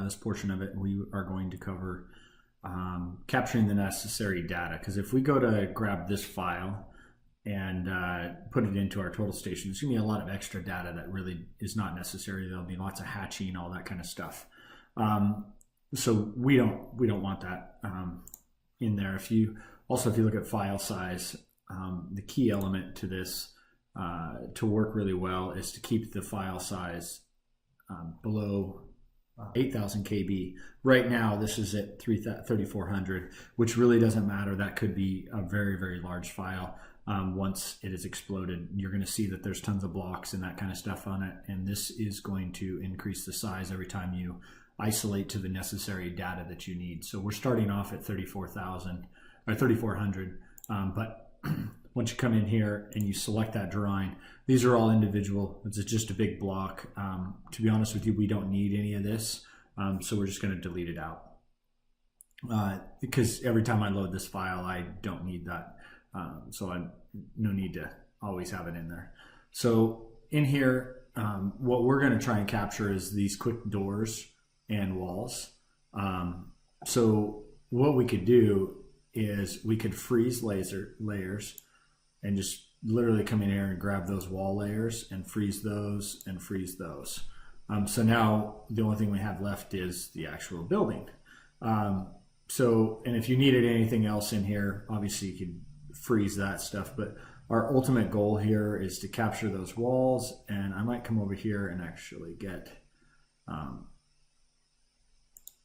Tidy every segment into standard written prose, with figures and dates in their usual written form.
this portion of it, we are going to cover capturing the necessary data. Because if we go to grab this file and put it into our total station, there's going to be a lot of extra data that really is not necessary. There'll be lots of hatching, all that kind of stuff. So we don't want that in there. If you look at file size, the key element to this to work really well is to keep the file size below 8,000 KB. Right now, this is at 3,400, which really doesn't matter. That could be a very, very large file. Once it is exploded, you're going to see that there's tons of blocks and that kind of stuff on it. And this is going to increase the size every time you isolate to the necessary data that you need. So we're starting off at 34,000 or 3,400. But once you come in here and you select that drawing, these are all individual. It's just a big block. To be honest with you, we don't need any of this. So we're just going to delete it out. Because every time I load this file, I don't need that. So I no need to always have it in there. So in here, what we're going to try and capture is these quick doors and walls. So what we could do is we could freeze layers and just literally come in here and grab those wall layers and freeze those and freeze those. So now the only thing we have left is the actual building. And if you needed anything else in here, obviously you could freeze that stuff, but our ultimate goal here is to capture those walls. And I might come over here and actually get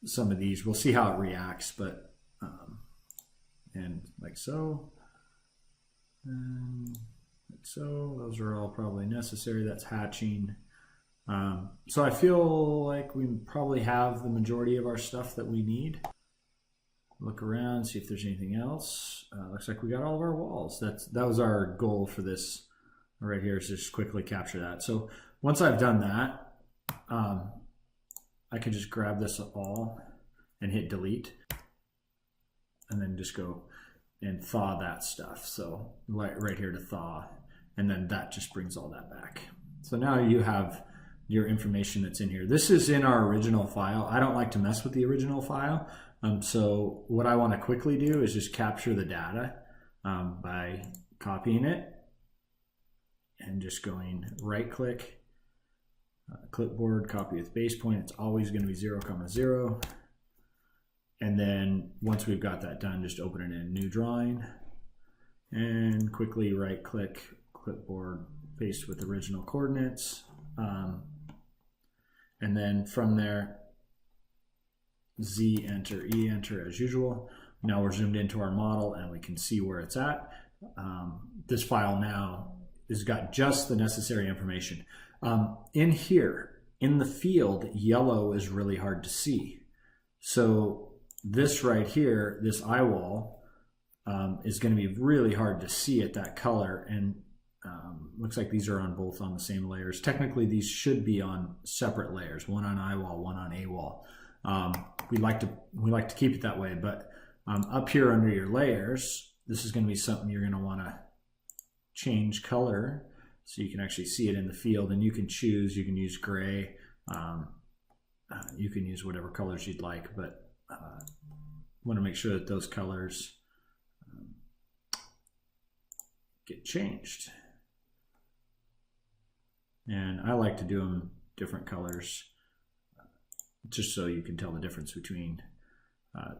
some of these. We'll see how it reacts, but and like so, and like so, those are all probably necessary. That's hatching. So I feel like we probably have the majority of our stuff that we need. Look around, see if there's anything else. Looks like we got all of our walls. That was our goal for this right here, is just quickly capture that. So once I've done that, I can just grab this all and hit delete, and then just go and thaw that stuff. So right here to thaw, and then that just brings all that back. So now you have your information that's in here. This is in our original file. I don't like to mess with the original file. So what I want to quickly do is just capture the data by copying it and just going right click, clipboard, copy with base point. It's always going to be 0, 0. And then once we've got that done, just open it in a new drawing and quickly right click, clipboard, paste with original coordinates. And then from there, Z enter, E enter as usual. Now we're zoomed into our model and we can see where it's at. This file now has got just the necessary information. In here, in the field, yellow is really hard to see. So this right here, this eye wall, is going to be really hard to see at that color. And looks like these are on both on the same layers. Technically, these should be on separate layers, one on eye wall, one on A wall. We like to keep it that way, but up here under your layers, this is going to be something you're going to want to change color so you can actually see it in the field, and you can choose. You can use gray, you can use whatever colors you'd like, but want to make sure that those colors get changed. And I like to do them different colors, just so you can tell the difference between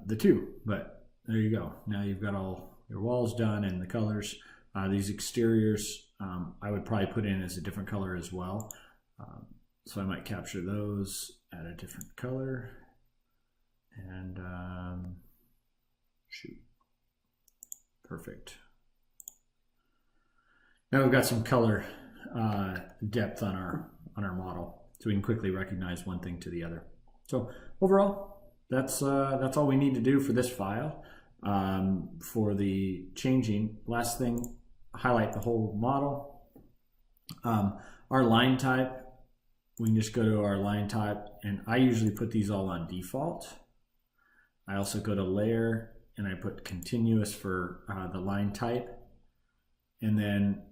the two. But there you go. Now you've got all your walls done and the colors. These exteriors, I would probably put in as a different color as well. So I might capture those at a different color. And shoot, perfect. Now we've got some color depth on our model, so we can quickly recognize one thing to the other. So overall, that's all we need to do for this file. For the changing, last thing, highlight the whole model. Our line type, we can just go to our line type, and I usually put these all on default. I also go to layer and I put continuous for the line type. And then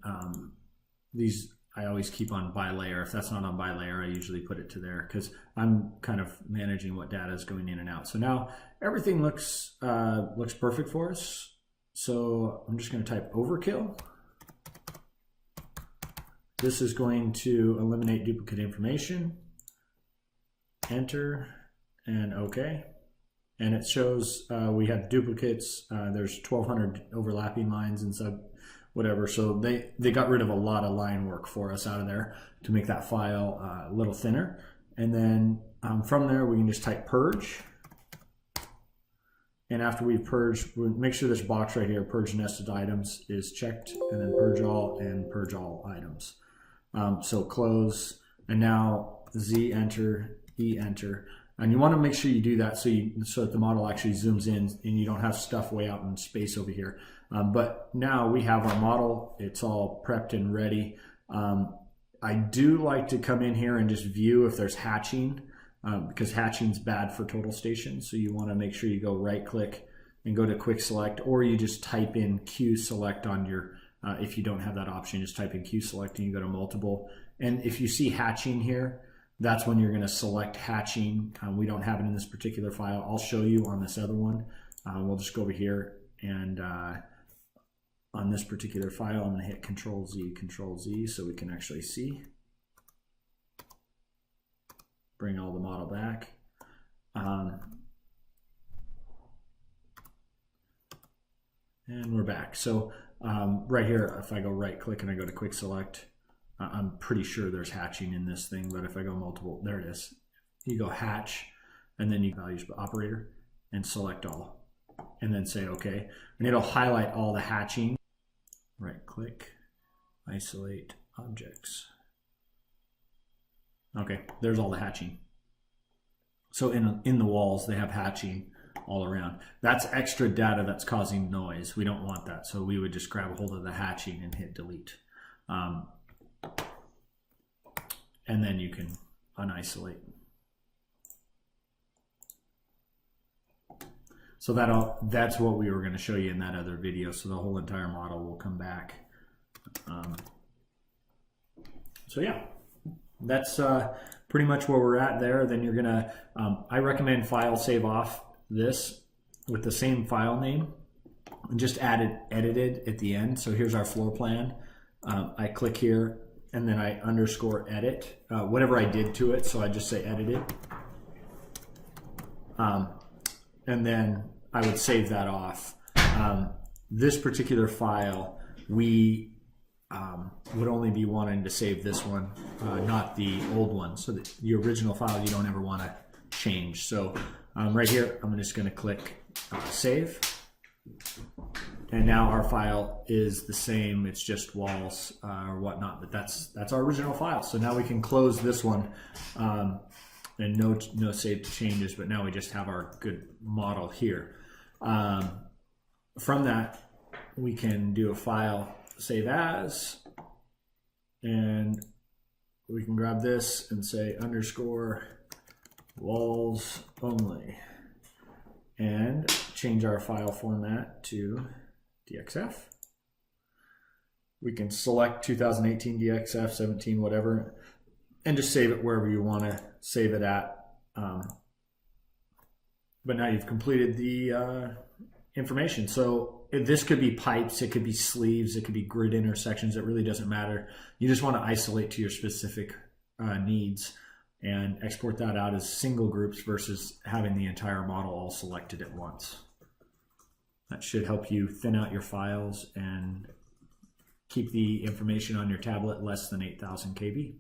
these I always keep on by layer. If that's not on by layer, I usually put it to there because I'm kind of managing what data is going in and out. So now everything looks perfect for us. So I'm just going to type overkill. This is going to eliminate duplicate information. Enter and OK. And it shows we have duplicates. There's 1,200 overlapping lines and sub whatever. So they got rid of a lot of line work for us out of there to make that file a little thinner. And then from there, we can just type purge. And after we've purged, we'll make sure this box right here, purge nested items, is checked, and then purge all and purge all items. So close, and now Z enter, E enter. And you want to make sure you do that so that the model actually zooms in and you don't have stuff way out in space over here. But now we have our model, it's all prepped and ready. I do like to come in here and just view if there's hatching, because hatching's bad for total station. So you want to make sure you go right click and go to quick select, or you just type in Q select on your, if you don't have that option, just type in Q select and you go to multiple. And if you see hatching here, that's when you're going to select hatching. We don't have it in this particular file. I'll show you on this other one. We'll just go over here and on this particular file, I'm going to hit Control Z so we can actually see. Bring all the model back. And we're back. So right here, if I go right click and I go to quick select, I'm pretty sure there's hatching in this thing, but if I go multiple, there it is. You go hatch, and then you values operator and select all, and then say OK. And it'll highlight all the hatching. Right click, isolate objects. Okay, there's all the hatching. So in the walls, they have hatching all around. That's extra data that's causing noise. We don't want that. So we would just grab a hold of the hatching and hit delete. And then you can unisolate. So that's what we were going to show you in that other video. So the whole entire model will come back. So yeah, that's pretty much where we're at there. Then you're gonna, I recommend file save off this with the same file name and just add it edited at the end. So here's our floor plan. I click here and then I underscore edit, whatever I did to it. So I just say edited. And then I would save that off. This particular file, we would only be wanting to save this one, not the old one. So the original file you don't ever want to change. So right here, I'm just going to click save. And now our file is the same. It's just walls or whatnot, but that's our original file. So now we can close this one. And no saved changes, but now we just have our good model here. From that, we can do a file save as, and we can grab this and say underscore walls only, and change our file format to DXF. We can select 2018 DXF, 17, whatever, and just save it wherever you want to save it at. But now you've completed the information. So this could be pipes, it could be sleeves, it could be grid intersections. It really doesn't matter. You just want to isolate to your specific needs and export that out as single groups versus having the entire model all selected at once. That should help you thin out your files and keep the information on your tablet less than 8,000 KB.